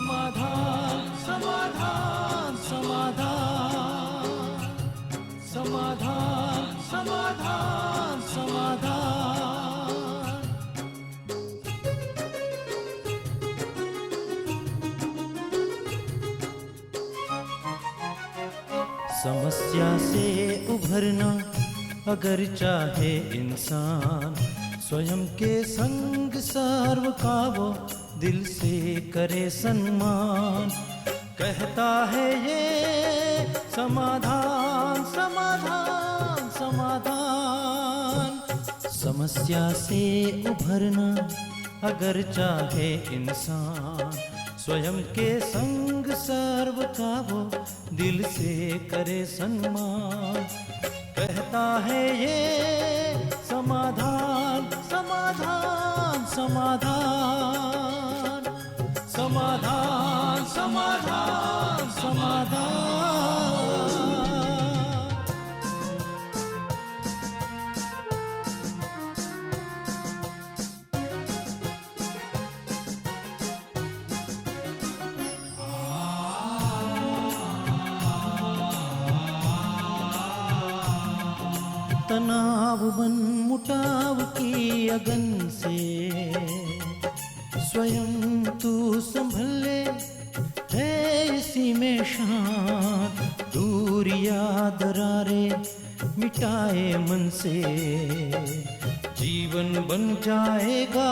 समाधान समाधान समाधान समाधान समाधान समाधान। समस्या से उभरना अगर चाहे इंसान, स्वयं के संग सर्व का वो दिल से करे सम्मान। कहता है ये समाधान समाधान समाधान। समस्या से उभरना अगर चाहे इंसान, स्वयं के संग सर्व का वो दिल से करे सम्मान। कहता है ये समाधान समाधान समाधान समाधान समाधान समाधान। तनाव बन मुटाव की अगन से स्वयं तू संभल ले, है इसी में शान। दूरिया दरारे मिटाए मन से, जीवन बन जाएगा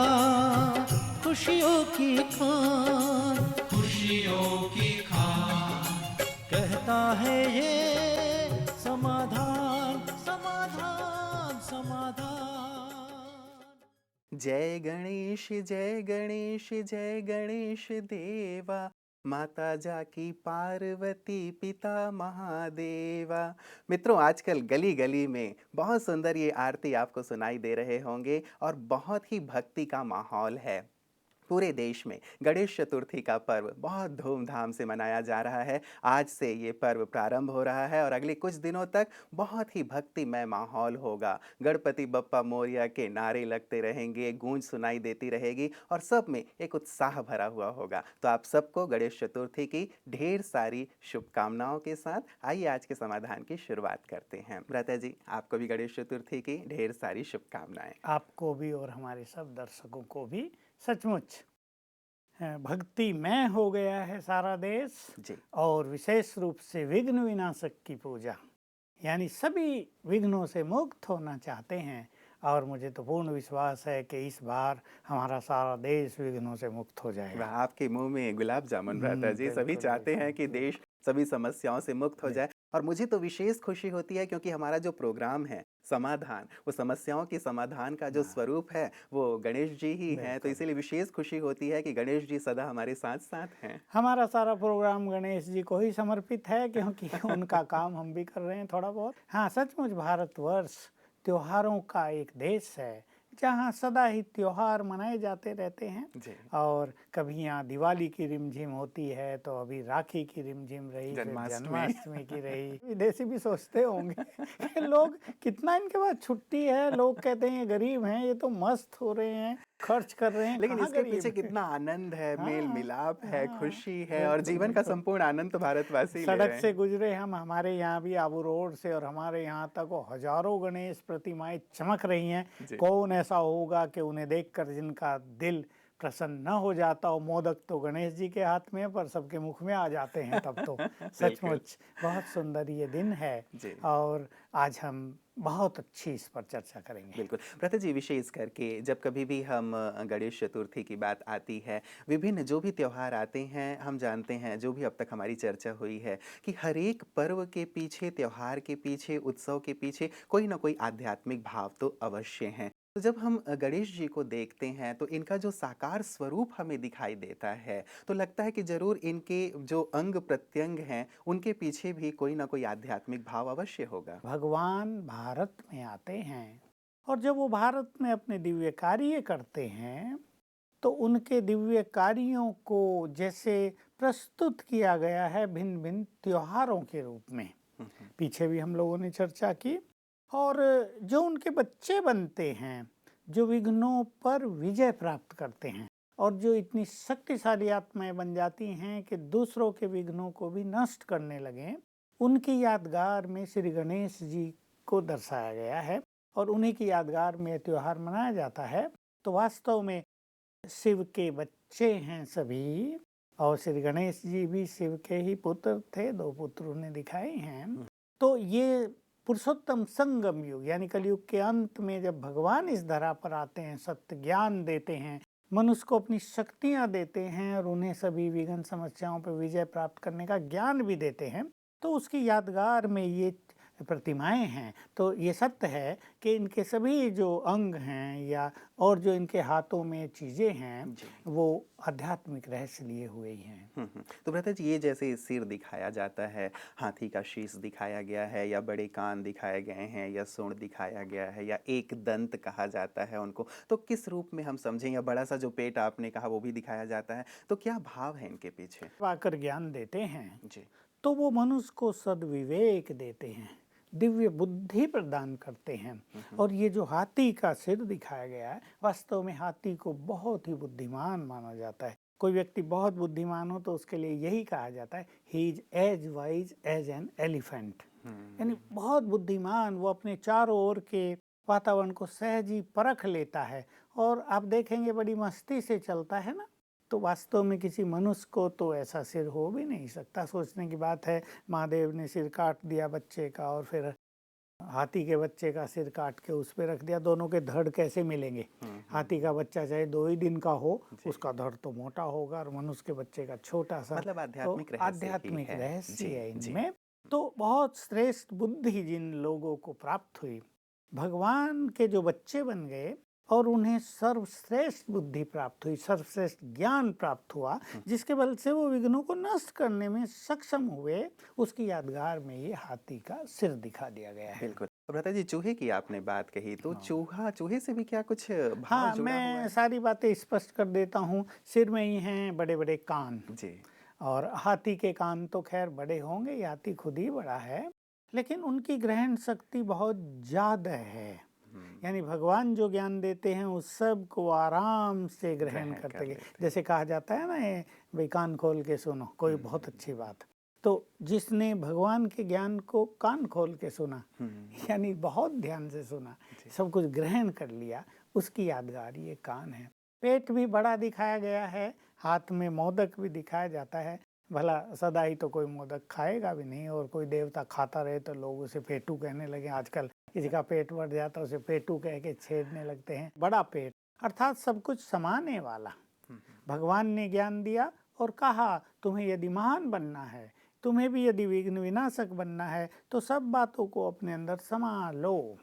खुशियों की खान खुशियों की खान। कहता है ये समाधान समाधान समाधान। जय गणेश जय गणेश जय गणेश देवा, माता जाकी पार्वती पिता महादेवा। मित्रों, आजकल गली गली में बहुत सुंदर ये आरती आपको सुनाई दे रहे होंगे और बहुत ही भक्ति का माहौल है। पूरे देश में गणेश चतुर्थी का पर्व बहुत धूमधाम से मनाया जा रहा है। आज से ये पर्व प्रारंभ हो रहा है और अगले कुछ दिनों तक बहुत ही भक्तिमय माहौल होगा। गणपति बप्पा मोरया के नारे लगते रहेंगे, गूंज सुनाई देती रहेगी और सब में एक उत्साह भरा हुआ होगा। तो आप सबको गणेश चतुर्थी की ढेर सारी शुभकामनाओं के साथ आइए आज के समाधान की शुरुआत करते हैं। भ्राता जी, आपको भी गणेश चतुर्थी की ढेर सारी शुभकामनाएं। आपको भी और हमारे सब दर्शकों को भी। सचमुच भक्ति में हो गया है सारा देश जी। और विशेष रूप से विघ्न विनाशक की पूजा, यानी सभी विघ्नों से मुक्त होना चाहते हैं। और मुझे तो पूर्ण विश्वास है कि इस बार हमारा सारा देश विघ्नों से मुक्त हो जाएगा। आपके मुंह में गुलाब जामुन भ्राता जी। सभी चाहते हैं कि देश सभी समस्याओं से मुक्त हो जाए और मुझे तो विशेष खुशी होती है क्योंकि हमारा जो प्रोग्राम है समाधान, वो समस्याओं की समाधान का जो स्वरूप है वो गणेश जी ही हैं। तो इसीलिए विशेष खुशी होती है कि गणेश जी सदा हमारे साथ साथ हैं। हमारा सारा प्रोग्राम गणेश जी को ही समर्पित है क्योंकि उनका काम हम भी कर रहे हैं थोड़ा बहुत। हाँ, सचमुच भारतवर्ष त्योहारों का एक देश है जहाँ सदा ही त्योहार मनाए जाते रहते हैं। और कभी यहाँ दिवाली की रिमझिम होती है तो अभी राखी की रिमझिम रही, जन्माष्टमी की रही। विदेशी भी सोचते होंगे कि लोग कितना इनके पास छुट्टी है, लोग कहते हैं ये गरीब हैं, ये तो मस्त हो रहे हैं, खर्च कर रहे हैं। लेकिन इसके पीछे कितना आनंद है, मेल मिलाप है, खुशी है और जीवन का संपूर्ण आनंद तो भारतवासी सड़क से गुजरे हम, हमारे यहाँ भी आबू रोड से और हमारे यहाँ तक वो हजारों गणेश प्रतिमाएं चमक रही हैं। कौन ऐसा होगा कि उन्हें देखकर जिनका दिल प्रसन्न न हो जाता हो। मोदक तो गणेश जी के हाथ में पर सबके मुख में आ जाते हैं तब तो। सचमुच बहुत सुंदर ये दिन है और आज हम बहुत अच्छी इस पर चर्चा करेंगे। बिल्कुल भ्राता जी, विशेष करके जब कभी भी हम गणेश चतुर्थी की बात आती है, विभिन्न जो भी त्यौहार आते हैं, हम जानते हैं जो भी अब तक हमारी चर्चा हुई है कि हर एक पर्व के पीछे, त्यौहार के पीछे, उत्सव के पीछे कोई ना कोई आध्यात्मिक भाव तो अवश्य है। तो जब हम गणेश जी को देखते हैं तो इनका जो साकार स्वरूप हमें दिखाई देता है तो लगता है कि जरूर इनके जो अंग प्रत्यंग हैं उनके पीछे भी कोई ना कोई आध्यात्मिक भाव अवश्य होगा। भगवान भारत में आते हैं और जब वो भारत में अपने दिव्य कार्य करते हैं तो उनके दिव्य कार्यों को जैसे प्रस्तुत किया गया है भिन्न भिन्न त्योहारों के रूप में, पीछे भी हम लोगों ने चर्चा की। और जो उनके बच्चे बनते हैं, जो विघ्नों पर विजय प्राप्त करते हैं, और जो इतनी शक्तिशाली आत्माएं बन जाती हैं कि दूसरों के विघ्नों को भी नष्ट करने लगें, उनकी यादगार में श्री गणेश जी को दर्शाया गया है और उन्हीं की यादगार में त्योहार मनाया जाता है। तो वास्तव में शिव के बच्चे हैं सभी, और श्री गणेश जी भी शिव के ही पुत्र थे, 2 पुत्र उन्हें दिखाए हैं। तो ये पुरुषोत्तम संगम युग यानी कलयुग के अंत में जब भगवान इस धरा पर आते हैं, सत्य ज्ञान देते हैं, मनुष्य को अपनी शक्तियां देते हैं और उन्हें सभी विघ्न समस्याओं पर विजय प्राप्त करने का ज्ञान भी देते हैं, तो उसकी यादगार में ये प्रतिमाएं हैं। तो ये सत्य है कि इनके सभी जो अंग हैं या और जो इनके हाथों में चीज़ें हैं वो आध्यात्मिक रहस्य लिए हुए ही हैं। तो भ्राता जी, ये जैसे सिर दिखाया जाता है, हाथी का शीश दिखाया गया है, या बड़े कान दिखाए गए हैं, या सूंड दिखाया गया है, या एक दंत कहा जाता है उनको, तो किस रूप में हम समझें? या बड़ा सा जो पेट आपने कहा वो भी दिखाया जाता है, तो क्या भाव है इनके पीछे? आकर ज्ञान देते हैं जी। तो वो मनुष्य को सद्विवेक देते हैं, दिव्य बुद्धि प्रदान करते हैं। और ये जो हाथी का सिर दिखाया गया है, वास्तव में हाथी को बहुत ही बुद्धिमान माना जाता है। कोई व्यक्ति बहुत बुद्धिमान हो तो उसके लिए यही कहा जाता है, he is as wise as an elephant, यानी बहुत बुद्धिमान। वो अपने चारों ओर के वातावरण को सहज ही परख लेता है और आप देखेंगे बड़ी मस्ती से चलता है ना। तो वास्तव में किसी मनुष्य को तो ऐसा सिर हो भी नहीं सकता। सोचने की बात है, महादेव ने सिर काट दिया बच्चे का और फिर हाथी के बच्चे का सिर काट के उस पर रख दिया, दोनों के धड़ कैसे मिलेंगे? हाथी का बच्चा चाहे 2 ही दिन का हो, उसका धड़ तो मोटा होगा और मनुष्य के बच्चे का छोटा सा। मतलब आध्यात्मिक रहस्य है इनमें। तो बहुत श्रेष्ठ बुद्धि जिन लोगों को प्राप्त हुई, भगवान के जो बच्चे बन गए और उन्हें सर्वश्रेष्ठ बुद्धि प्राप्त हुई, सर्वश्रेष्ठ ज्ञान प्राप्त हुआ, जिसके बल से वो विघ्नों को नष्ट करने में सक्षम हुए, उसकी यादगार में ये हाथी का सिर दिखा दिया गया है। बिल्कुल। भ्राता जी, चूहे की आपने बात कही, तो चूहे से भी क्या कुछ भाव हाँ, जुड़ा हुआ मैं है? सारी बातें स्पष्ट कर देता हूँ। सिर में ही हैं बड़े बड़े कान, जी। और हाथी के कान तो खैर बड़े होंगे, हाथी खुद ही बड़ा है, लेकिन उनकी ग्रहण शक्ति बहुत ज्यादा है। यानी भगवान जो ज्ञान देते हैं उस सब को आराम से ग्रहण करते हैं। जैसे कहा जाता है ना, ये भाई कान खोल के सुनो, कोई बहुत अच्छी बात। तो जिसने भगवान के ज्ञान को कान खोल के सुना, यानी बहुत ध्यान से सुना, सब कुछ ग्रहण कर लिया, उसकी यादगार ये कान है। पेट भी बड़ा दिखाया गया है, हाथ में मोदक भी दिखाया जाता है। भला सदा ही तो कोई मोदक खाएगा भी नहीं, और कोई देवता खाता रहे तो लोग उसे पेटू कहने लगे। आजकल किसी का पेट बढ़ जाता है उसे पेटू कह के छेड़ने लगते हैं। बड़ा पेट अर्थात सब कुछ समाने वाला। भगवान ने ज्ञान दिया और कहा, तुम्हें यदि महान बनना है, तुम्हें भी यदि विघ्न विनाशक बनना है, तो सब बातों को अपने अंदर समा लो।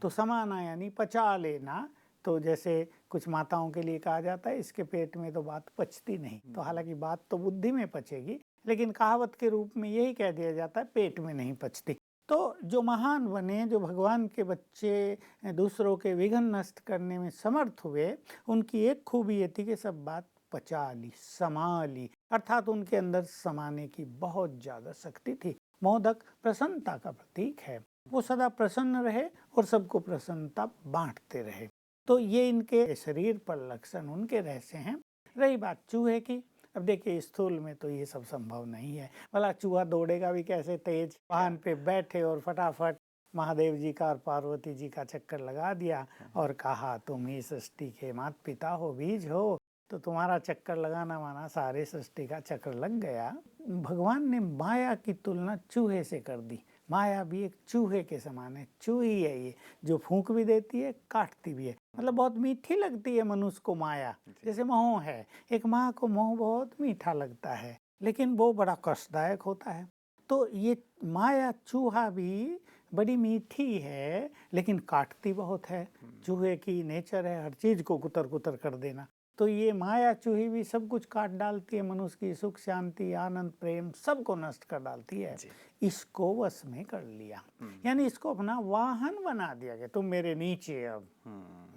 तो समाना यानी पचा लेना। तो जैसे कुछ माताओं के लिए कहा जाता है, इसके पेट में तो बात पचती नहीं। तो हालांकि बात तो बुद्धि में पचेगी, लेकिन कहावत के रूप में यही कह दिया जाता है, पेट में नहीं पचती। तो जो महान बने, जो भगवान के बच्चे दूसरों के विघ्न नष्ट करने में समर्थ हुए, उनकी एक खूबी ये थी कि सब बात पचा ली, समा ली, अर्थात उनके अंदर समाने की बहुत ज्यादा शक्ति थी। मोदक प्रसन्नता का प्रतीक है, वो सदा प्रसन्न रहे और सबको प्रसन्नता बांटते रहे। तो ये इनके शरीर पर लक्षण, उनके रहस्य हैं। रही बात चूहे की, अब देखिए स्थूल में तो ये सब संभव नहीं है। भला चूहा दौड़ेगा भी कैसे तेज? वाहन पे बैठे और फटाफट महादेव जी का और पार्वती जी का चक्कर लगा दिया और कहा, तुम ही सृष्टि के माता पिता हो, बीज हो, तो तुम्हारा चक्कर लगाना माना सारे सृष्टि का चक्कर लग गया। भगवान ने माया की तुलना चूहे से कर दी। माया भी एक चूहे के समान है, चूही है ये, जो फूंक भी देती है, काटती भी है। मतलब बहुत मीठी लगती है मनुष्य को माया, जैसे मोह है। एक माँ को मोह बहुत मीठा लगता है, लेकिन वो बड़ा कष्टदायक होता है। तो ये माया चूहा भी बड़ी मीठी है, लेकिन काटती बहुत है। चूहे की नेचर है हर चीज को कुतर कुतर कर देना। तो ये माया चूही भी सब कुछ काट डालती है, मनुष्य की सुख शांति आनंद प्रेम सबको नष्ट कर डालती है। इसको वश में कर लिया, यानी इसको अपना वाहन बना दिया कि तुम मेरे नीचे, अब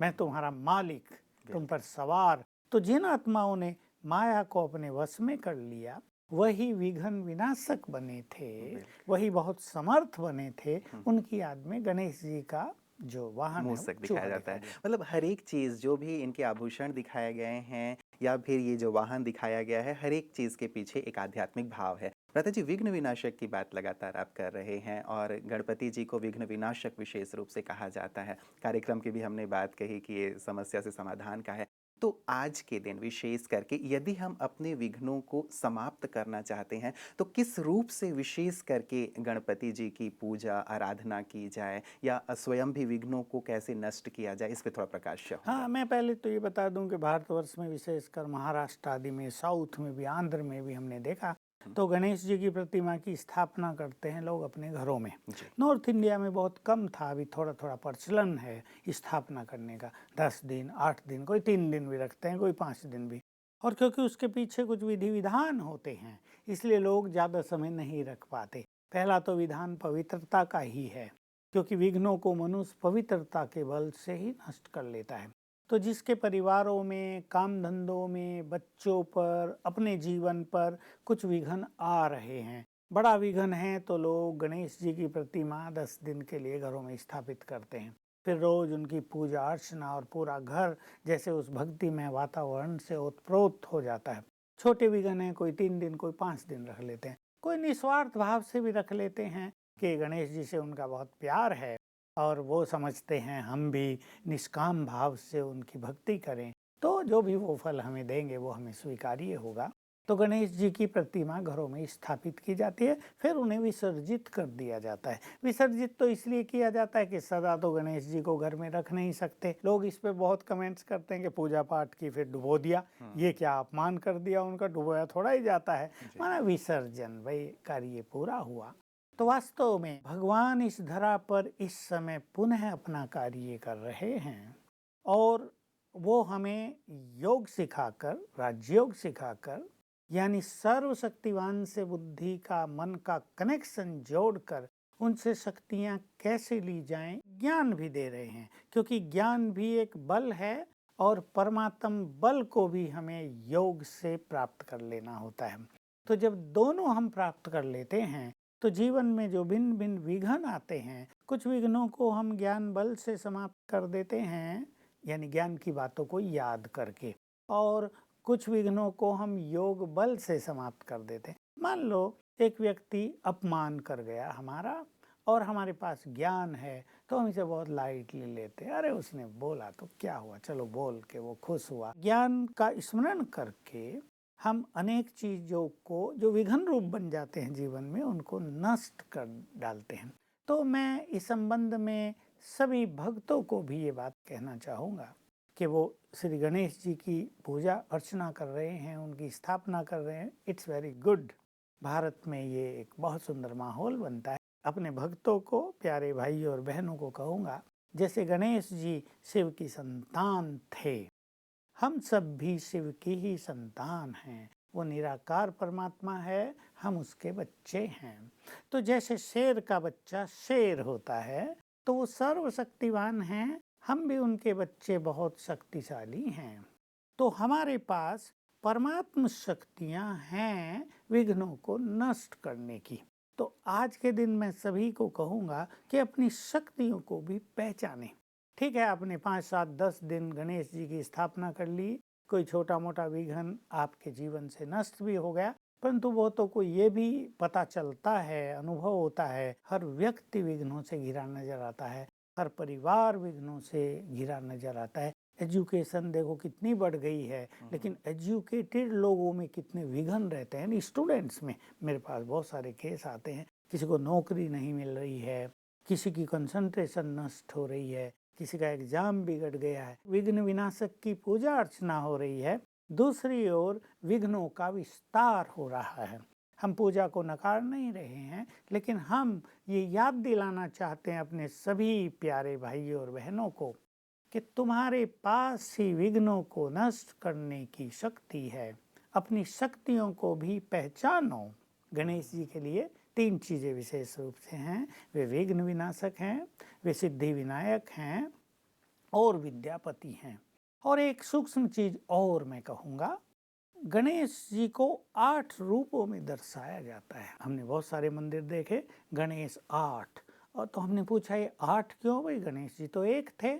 मैं तुम्हारा मालिक, तुम पर सवार। तो जिन आत्माओं ने माया को अपने वश में कर लिया, वही विघ्न विनाशक बने थे, वही बहुत समर्थ बने थे। उनकी याद में गणेश जी का जो वाहन मूसक दिखाया जाता है। मतलब हर एक चीज, जो भी इनके आभूषण दिखाए गए हैं या फिर ये जो वाहन दिखाया गया है, हर एक चीज़ के पीछे एक आध्यात्मिक भाव है। भ्राता जी, विघ्न विनाशक की बात लगातार आप कर रहे हैं और गणपति जी को विघ्न विनाशक विशेष रूप से कहा जाता है। कार्यक्रम की भी हमने बात कही कि ये समस्या से समाधान का है। तो आज के दिन विशेष करके यदि हम अपने विघ्नों को समाप्त करना चाहते हैं तो किस रूप से विशेष करके गणपति जी की पूजा आराधना की जाए, या स्वयं भी विघ्नों को कैसे नष्ट किया जाए, इस पे थोड़ा प्रकाश हाँ, चाहूँगा। मैं पहले तो ये बता दूं कि भारतवर्ष में विशेषकर महाराष्ट्र आदि में, साउथ में भी, आंध्र में भी हमने देखा तो गणेश जी की प्रतिमा की स्थापना करते हैं लोग अपने घरों में। जी। नॉर्थ इंडिया में बहुत कम था, अभी थोड़ा थोड़ा प्रचलन है स्थापना करने का। 10 दिन, 8 दिन, कोई 3 दिन भी रखते हैं, कोई 5 दिन भी। और क्योंकि उसके पीछे कुछ विधि विधान होते हैं इसलिए लोग ज़्यादा समय नहीं रख पाते। पहला तो विधान पवित्रता का ही है, क्योंकि विघ्नों को मनुष्य पवित्रता के बल से ही नष्ट कर लेता है। तो जिसके परिवारों में, काम धंधों में, बच्चों पर, अपने जीवन पर कुछ विघ्न आ रहे हैं, बड़ा विघ्न है, तो लोग गणेश जी की प्रतिमा 10 दिन के लिए घरों में स्थापित करते हैं। फिर रोज उनकी पूजा अर्चना और पूरा घर जैसे उस भक्तिमय वातावरण से ओतप्रोत हो जाता है। छोटे विघ्न हैं, कोई 3 दिन, कोई 5 दिन रख लेते हैं, कोई निस्वार्थ भाव से भी रख लेते हैं कि गणेश जी से उनका बहुत प्यार है और वो समझते हैं हम भी निष्काम भाव से उनकी भक्ति करें तो जो भी वो फल हमें देंगे वो हमें स्वीकार्य होगा। तो गणेश जी की प्रतिमा घरों में स्थापित की जाती है, फिर उन्हें विसर्जित कर दिया जाता है। विसर्जित तो इसलिए किया जाता है कि सदा तो गणेश जी को घर में रख नहीं सकते। लोग इस पे बहुत कमेंट्स करते हैं कि पूजा पाठ की फिर डुबो दिया, ये क्या अपमान कर दिया उनका, डुबोया थोड़ा ही जाता है, माना विसर्जन, भाई कार्य पूरा हुआ। तो वास्तव में भगवान इस धरा पर इस समय पुनः अपना कार्य कर रहे हैं और वो हमें योग सिखाकर, राजयोग सिखाकर, यानी सर्वशक्तिवान से बुद्धि का, मन का कनेक्शन जोड़कर उनसे शक्तियां कैसे ली जाएं, ज्ञान भी दे रहे हैं। क्योंकि ज्ञान भी एक बल है और परमात्म बल को भी हमें योग से प्राप्त कर लेना होता है। तो जब दोनों हम प्राप्त कर लेते हैं तो जीवन में जो भिन्न भिन्न विघ्न आते हैं, कुछ विघ्नों को हम ज्ञान बल से समाप्त कर देते हैं, यानी ज्ञान की बातों को याद करके, और कुछ विघ्नों को हम योग बल से समाप्त कर देते हैं। मान लो एक व्यक्ति अपमान कर गया हमारा और हमारे पास ज्ञान है तो हम इसे बहुत लाइटली लेते हैं, अरे उसने बोला तो क्या हुआ, चलो बोल के वो खुश हुआ। ज्ञान का स्मरण करके हम अनेक चीजों को जो विघ्न रूप बन जाते हैं जीवन में, उनको नष्ट कर डालते हैं। तो मैं इस संबंध में सभी भक्तों को भी ये बात कहना चाहूँगा कि वो श्री गणेश जी की पूजा अर्चना कर रहे हैं, उनकी स्थापना कर रहे हैं, इट्स वेरी गुड। भारत में ये एक बहुत सुंदर माहौल बनता है। अपने भक्तों को, प्यारे भाई और बहनों को कहूँगा, जैसे गणेश जी शिव की संतान थे, हम सब भी शिव की ही संतान हैं। वो निराकार परमात्मा है, हम उसके बच्चे हैं। तो जैसे शेर का बच्चा शेर होता है तो वो सर्वशक्तिवान हैं, हम भी उनके बच्चे बहुत शक्तिशाली हैं। तो हमारे पास परमात्म शक्तियां हैं विघ्नों को नष्ट करने की। तो आज के दिन मैं सभी को कहूँगा कि अपनी शक्तियों को भी पहचानें। ठीक है, आपने 5, 7, 10 दिन गणेश जी की स्थापना कर ली, कोई छोटा मोटा विघ्न आपके जीवन से नष्ट भी हो गया, परंतु वो तो कोई ये भी पता चलता है, अनुभव होता है, हर व्यक्ति विघ्नों से घिरा नजर आता है, हर परिवार विघ्नों से घिरा नजर आता है। एजुकेशन देखो कितनी बढ़ गई है, लेकिन एजुकेटेड लोगों में कितने विघ्न रहते हैं। स्टूडेंट्स में मेरे पास बहुत सारे केस आते हैं, किसी को नौकरी नहीं मिल रही है, किसी की कंसंट्रेशन नष्ट हो रही है, किसी का एग्जाम बिगड़ गया है। विघ्न विनाशक की पूजा अर्चना हो रही है, दूसरी ओर विघ्नों का विस्तार हो रहा है। हम पूजा को नकार नहीं रहे हैं, लेकिन हम ये याद दिलाना चाहते हैं अपने सभी प्यारे भाइयों और बहनों को कि तुम्हारे पास ही विघ्नों को नष्ट करने की शक्ति है। अपनी शक्तियों को भी पहचानो। गणेश जी के लिए 3 चीज़ें विशेष रूप से हैं, वे विघ्न विनाशक हैं, वे सिद्धि विनायक हैं और विद्यापति हैं। और एक सूक्ष्म चीज और मैं कहूँगा, गणेश जी को 8 रूपों में दर्शाया जाता है। हमने बहुत सारे मंदिर देखे, गणेश 8, और तो हमने पूछा ये 8 क्यों भाई, गणेश जी तो एक थे।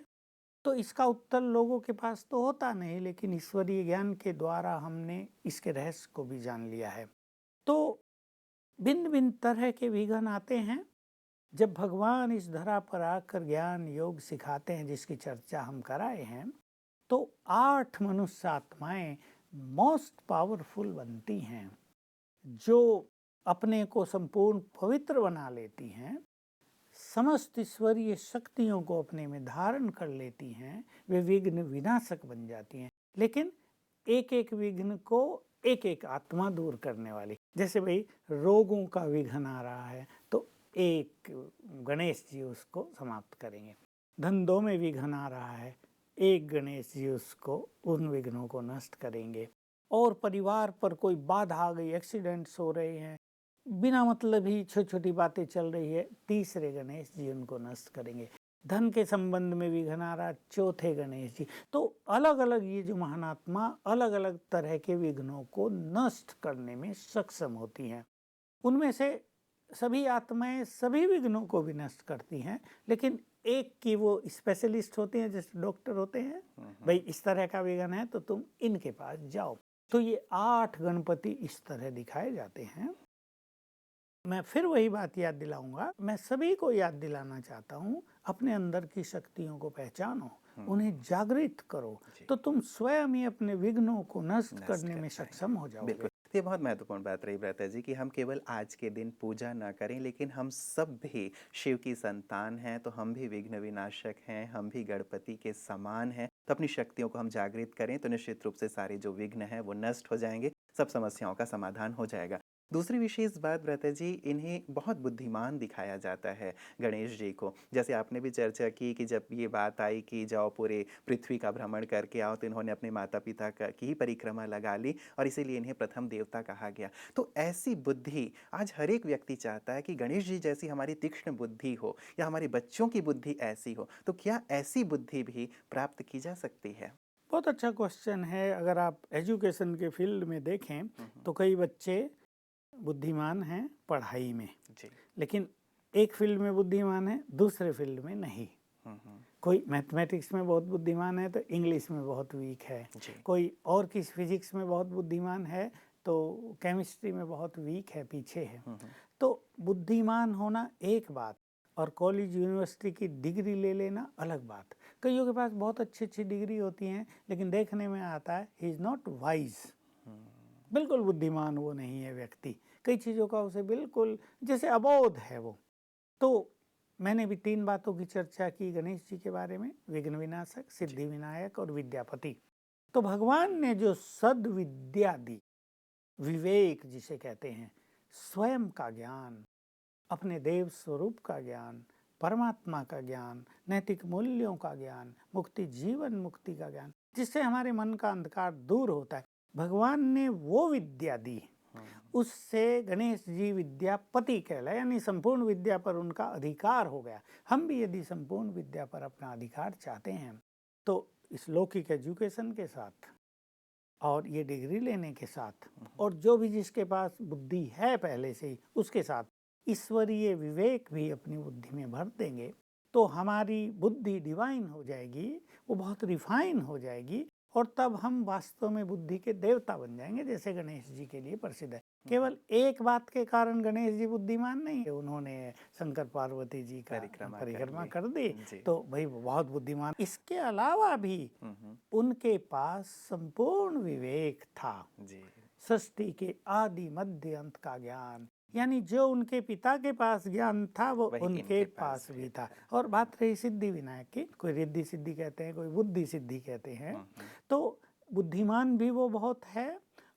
तो इसका उत्तर लोगों के पास तो होता नहीं, लेकिन ईश्वरीय ज्ञान के द्वारा हमने इसके रहस्य को भी जान लिया है। तो भिन्न भिन्न तरह के विघ्न आते हैं। जब भगवान इस धरा पर आकर ज्ञान योग सिखाते हैं, जिसकी चर्चा हम कराए हैं, तो 8 मनुष्य आत्माएं मोस्ट पावरफुल बनती हैं, जो अपने को संपूर्ण पवित्र बना लेती हैं, समस्त ईश्वरीय शक्तियों को अपने में धारण कर लेती हैं, वे विघ्न विनाशक बन जाती हैं। लेकिन एक एक विघ्न को एक एक आत्मा दूर करने वाली। जैसे भाई रोगों का विघ्न आ रहा है तो एक गणेश जी उसको समाप्त करेंगे। धंधों में विघ्न आ रहा है, एक गणेश जी उसको उन विघ्नों को नष्ट करेंगे। और परिवार पर कोई बाधा आ गई, एक्सीडेंट्स हो रहे हैं, बिना मतलब ही छोटी छोटी बातें चल रही है, तीसरे गणेश जी उनको नष्ट करेंगे। धन के संबंध में विघ्न आ रहा, चौथे गणेश जी। तो अलग अलग ये जो महानात्मा अलग अलग तरह के विघ्नों को नष्ट करने में सक्षम होती हैं। उनमें से सभी आत्माएं सभी विघ्नों को भी नष्ट करती हैं, लेकिन एक की वो स्पेशलिस्ट होते हैं, जैसे डॉक्टर होते हैं, भाई इस तरह का विघ्न है तो तुम इनके पास जाओ। तो ये 8 गणपति इस तरह दिखाए जाते हैं। मैं फिर वही बात याद दिलाऊंगा, मैं सभी को याद दिलाना चाहता हूँ, अपने अंदर की शक्तियों को पहचानो, उन्हें जागृत करो, तो तुम स्वयं ही अपने विघ्नों को नष्ट करने में सक्षम हो जाओगे। बिल्कुल, ये बहुत महत्वपूर्ण बात रही भ्राता जी कि हम केवल आज के दिन पूजा ना करें, लेकिन हम सब भी शिव की संतान हैं, तो हम भी विघ्न विनाशक हैं, हम भी गणपति के समान हैं। तो अपनी शक्तियों को हम जागृत करें तो निश्चित रूप से सारे जो विघ्न हैं वो नष्ट हो जाएंगे, सब समस्याओं का समाधान हो जाएगा। दूसरी विशेष बात भ्राता जी, इन्हें बहुत बुद्धिमान दिखाया जाता है गणेश जी को। जैसे आपने भी चर्चा की कि जब ये बात आई कि जाओ पूरे पृथ्वी का भ्रमण करके आओ, तो इन्होंने अपने माता पिता की ही परिक्रमा लगा ली और इसीलिए इन्हें प्रथम देवता कहा गया। तो ऐसी बुद्धि आज हर एक व्यक्ति चाहता है कि गणेश जी जैसी हमारी तीक्ष्ण बुद्धि हो या हमारे बच्चों की बुद्धि ऐसी हो। तो क्या ऐसी बुद्धि भी प्राप्त की जा सकती है? बहुत अच्छा क्वेश्चन है। अगर आप एजुकेशन के फील्ड में देखें तो कई बच्चे बुद्धिमान हैं पढ़ाई में जी। लेकिन एक फील्ड में बुद्धिमान है, दूसरे फील्ड में नहीं। कोई मैथमेटिक्स में बहुत बुद्धिमान है तो इंग्लिश में बहुत वीक है, कोई और किस फिजिक्स में बहुत बुद्धिमान है तो केमिस्ट्री में बहुत वीक है, पीछे है। तो बुद्धिमान होना एक बात और कॉलेज यूनिवर्सिटी की डिग्री ले लेना अलग बात। कईयों के पास बहुत अच्छी अच्छी डिग्री होती हैं लेकिन देखने में आता है ही इज़ नॉट वाइज, बिल्कुल बुद्धिमान वो नहीं है व्यक्ति, कई चीज़ों का उसे बिल्कुल जैसे अबोध है वो। तो मैंने भी 3 बातों की चर्चा की गणेश जी के बारे में, विघ्न विनाशक, सिद्धि विनायक और विद्यापति। तो भगवान ने जो सद्विद्या दी, विवेक जिसे कहते हैं, स्वयं का ज्ञान, अपने देव स्वरूप का ज्ञान, परमात्मा का ज्ञान, नैतिक मूल्यों का ज्ञान, मुक्ति जीवन मुक्ति का ज्ञान, जिससे हमारे मन का अंधकार दूर होता है, भगवान ने वो विद्या दी। उससे गणेश जी विद्यापति कहलाए, यानी संपूर्ण विद्या पर उनका अधिकार हो गया। हम भी यदि संपूर्ण विद्या पर अपना अधिकार चाहते हैं तो इस लौकिक एजुकेशन के साथ और ये डिग्री लेने के साथ और जो भी जिसके पास बुद्धि है पहले से ही उसके साथ ईश्वरीय विवेक भी अपनी बुद्धि में भर देंगे तो हमारी बुद्धि डिवाइन हो जाएगी, वो बहुत रिफाइन हो जाएगी और तब हम वास्तव में बुद्धि के देवता बन जाएंगे, जैसे गणेश जी के लिए प्रसिद्ध है। केवल एक बात के कारण गणेश जी बुद्धिमान नहीं है, उन्होंने शंकर पार्वती जी का परिक्रमा कर दी तो भाई बहुत बुद्धिमान। इसके अलावा भी उनके पास संपूर्ण विवेक था, सृष्टि के आदि मध्य अंत का ज्ञान, यानी जो उनके पिता के पास ज्ञान था वो उनके पास भी था। और बात रही सिद्धि विनायक की, कोई रिद्धि सिद्धि कहते हैं, कोई बुद्धि सिद्धि कहते हैं। तो बुद्धिमान भी वो बहुत है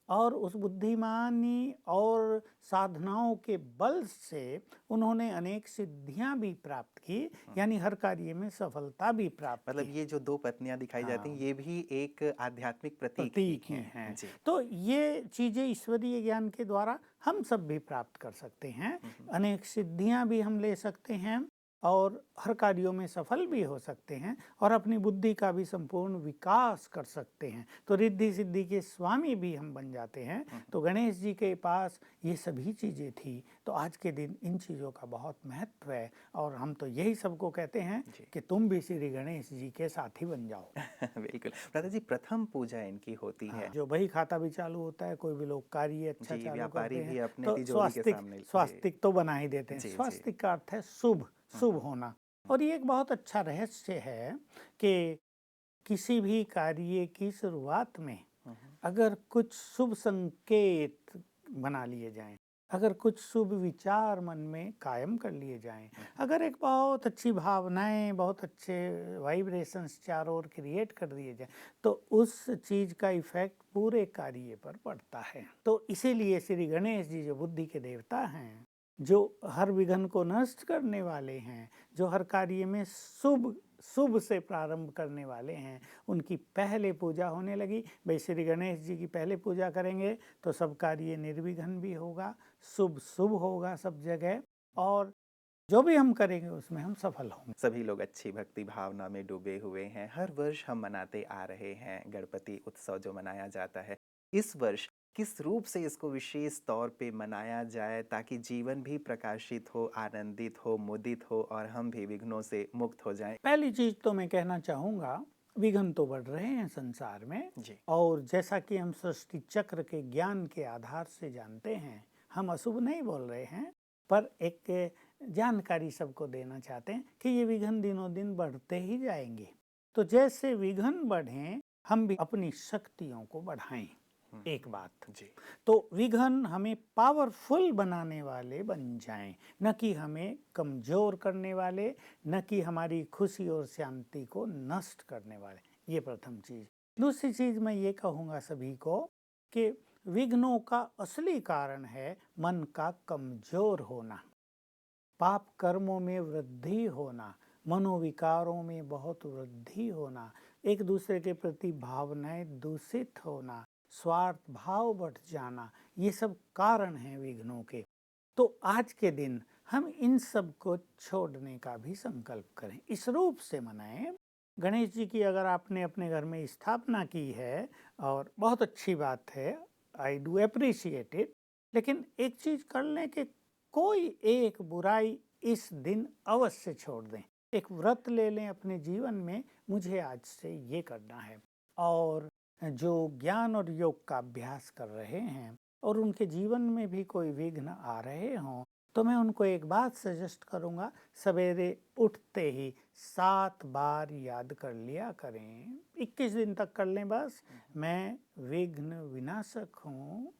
और उस बुद्धिमानी और साधनाओं के बल से उन्होंने अनेक सिद्धियां भी प्राप्त की, यानी हर कार्य में सफलता भी प्राप्त मतलब की। ये जो 2 पत्नियां दिखाई जाती हैं ये भी एक आध्यात्मिक प्रतीक ही हैं। तो ये चीजें ईश्वरीय ज्ञान के द्वारा हम सब भी प्राप्त कर सकते हैं, अनेक सिद्धियां भी हम ले सकते हैं और हर कार्यों में सफल भी हो सकते हैं और अपनी बुद्धि का भी संपूर्ण विकास कर सकते हैं। तो रिद्धि सिद्धि के स्वामी भी हम बन जाते हैं। तो गणेश जी के पास ये सभी चीज़ें थी। तो आज के दिन इन चीज़ों का बहुत महत्व है और हम तो यही सबको कहते हैं कि तुम भी श्री गणेश जी के साथी बन जाओ। बिल्कुल भ्राता जी, प्रथम पूजा इनकी होती है। जो बही खाता भी चालू होता है, कोई भी लोग कार्य अच्छा जी, चालू व्यापारी करते भी हैं अपने तो तिजोरी के सामने जी। स्वास्तिक तो बना ही देते हैं। जी, जी। स्वास्तिक का अर्थ है शुभ, शुभ होना। और ये एक बहुत अच्छा रहस्य है कि किसी भी कार्य की शुरुआत में अगर कुछ शुभ संकेत बना लिए जाएं, अगर कुछ शुभ विचार मन में कायम कर लिए जाएं, अगर एक बहुत अच्छी भावनाएं, बहुत अच्छे वाइब्रेशंस चारों ओर क्रिएट कर दिए जाएं, तो उस चीज का इफेक्ट पूरे कार्य पर पड़ता है। तो इसीलिए श्री गणेश जी जो बुद्धि के देवता हैं, जो हर विघ्न को नष्ट करने वाले हैं, जो हर कार्य में शुभ शुभ से प्रारंभ करने वाले हैं, उनकी पहले पूजा होने लगी। भाई श्री गणेश जी की पहले पूजा करेंगे तो सब कार्य निर्विघ्न भी होगा, शुभ शुभ होगा सब जगह, और जो भी हम करेंगे उसमें हम सफल होंगे। सभी लोग अच्छी भक्ति भावना में डूबे हुए हैं। हर वर्ष हम मनाते आ रहे हैं गणपति उत्सव जो मनाया जाता है। इस वर्ष किस रूप से इसको विशेष तौर पे मनाया जाए ताकि जीवन भी प्रकाशित हो, आनंदित हो, मुदित हो और हम भी विघ्नों से मुक्त हो जाएं? पहली चीज तो मैं कहना चाहूँगा, विघ्न तो बढ़ रहे हैं संसार में जी। और जैसा कि हम सृष्टि चक्र के ज्ञान के आधार से जानते हैं, हम अशुभ नहीं बोल रहे हैं, पर एक जानकारी सबको देना चाहते हैं कि ये विघ्न दिनों दिन बढ़ते ही जाएंगे। तो जैसे विघ्न बढ़ें, हम भी अपनी शक्तियों को बढ़ाएं। एक बात जी। तो विघ्न हमें पावरफुल बनाने वाले बन जाएं, न कि हमें कमजोर करने वाले, न कि हमारी खुशी और शांति को नष्ट करने वाले। ये प्रथम चीज। दूसरी चीज मैं ये कहूँगा सभी को कि विघ्नों का असली कारण है मन का कमजोर होना, पाप कर्मों में वृद्धि होना, मनोविकारों में बहुत वृद्धि होना, एक दूसरे के प्रति भावनाएं दूषित होना, स्वार्थ भाव बढ़ जाना, ये सब कारण हैं विघ्नों के। तो आज के दिन हम इन सब को छोड़ने का भी संकल्प करें, इस रूप से मनाएं। गणेश जी की अगर आपने अपने घर में स्थापना की है और बहुत अच्छी बात है, आई डू अप्रिशिएट इट, लेकिन एक चीज कर लें कि कोई एक बुराई इस दिन अवश्य छोड़ दें। एक व्रत ले लें अपने जीवन में, मुझे आज से ये करना है। और जो ज्ञान और योग का अभ्यास कर रहे हैं और उनके जीवन में भी कोई विघ्न आ रहे हों, तो मैं उनको एक बात सजेस्ट करूंगा, सवेरे उठते ही 7 बार याद कर लिया करें। 21 दिन तक कर लें बस। मैं विघ्न विनाशक हूँ,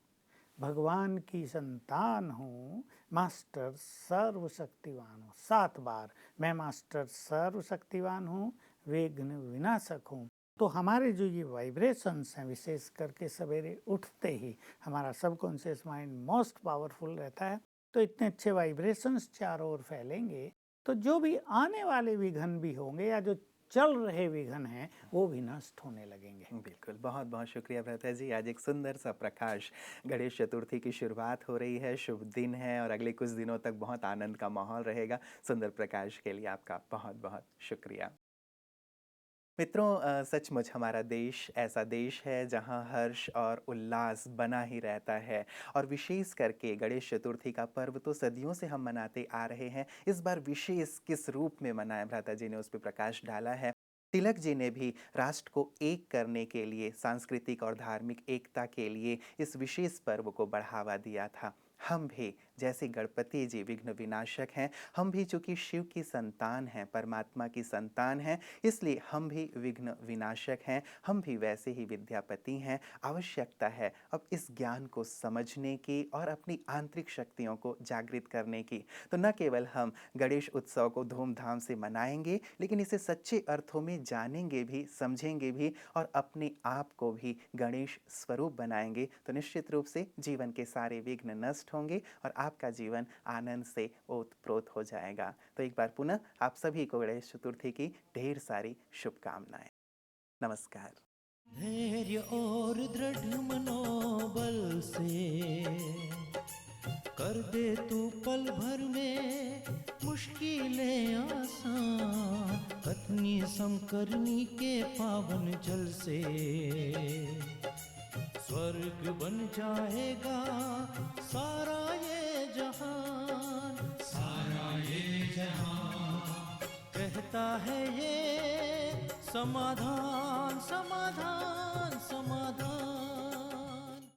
भगवान की संतान हूँ, मास्टर सर्वशक्तिवान हूँ। 7 बार मैं मास्टर सर्वशक्तिवान हूँ, विघ्न विनाशक हूँ। तो हमारे जो ये वाइब्रेशंस हैं, विशेष करके सवेरे उठते ही हमारा सबकॉन्शियस माइंड मोस्ट पावरफुल रहता है। तो इतने अच्छे वाइब्रेशंस चारों ओर फैलेंगे तो जो भी आने वाले विघ्न भी होंगे या जो चल रहे विघ्न हैं वो भी नष्ट होने लगेंगे। बिल्कुल, बहुत बहुत शुक्रिया भ्राता जी। आज एक सुंदर सा प्रकाश, गणेश चतुर्थी की शुरुआत हो रही है, शुभ दिन है और अगले कुछ दिनों तक बहुत आनंद का माहौल रहेगा। सुंदर प्रकाश के लिए आपका बहुत बहुत शुक्रिया। मित्रों, सचमुच हमारा देश ऐसा देश है जहां हर्ष और उल्लास बना ही रहता है और विशेष करके गणेश चतुर्थी का पर्व तो सदियों से हम मनाते आ रहे हैं। इस बार विशेष किस रूप में मनाएं, भ्राता जी ने उस पर प्रकाश डाला है। तिलक जी ने भी राष्ट्र को एक करने के लिए, सांस्कृतिक और धार्मिक एकता के लिए इस विशेष पर्व को बढ़ावा दिया था। हम भी जैसे गणपति जी विघ्न विनाशक हैं, हम भी चूंकि शिव की संतान हैं, परमात्मा की संतान हैं, इसलिए हम भी विघ्न विनाशक हैं, हम भी वैसे ही विद्यापति हैं। आवश्यकता है अब इस ज्ञान को समझने की और अपनी आंतरिक शक्तियों को जागृत करने की। तो न केवल हम गणेश उत्सव को धूमधाम से मनाएंगे, लेकिन इसे सच्चे अर्थों में जानेंगे भी, समझेंगे भी और अपने आप को भी गणेश स्वरूप बनाएंगे। तो निश्चित रूप से जीवन के सारे विघ्न नष्ट होंगे और आपका जीवन आनंद से ओतप्रोत हो जाएगा। तो एक बार पुनः आप सभी को गणेश चतुर्थी की ढेर सारी शुभकामनाएं। नमस्कार। धैर्य और दृढ़ मनोबल से कर कर दे तू पल भर में मुश्किलें आसान, कतनी समकरनी के पावन जल से स्वर्ग बन जाएगा सारा ये जहान, सारा ये जहान। कहता है ये समाधान समाधान।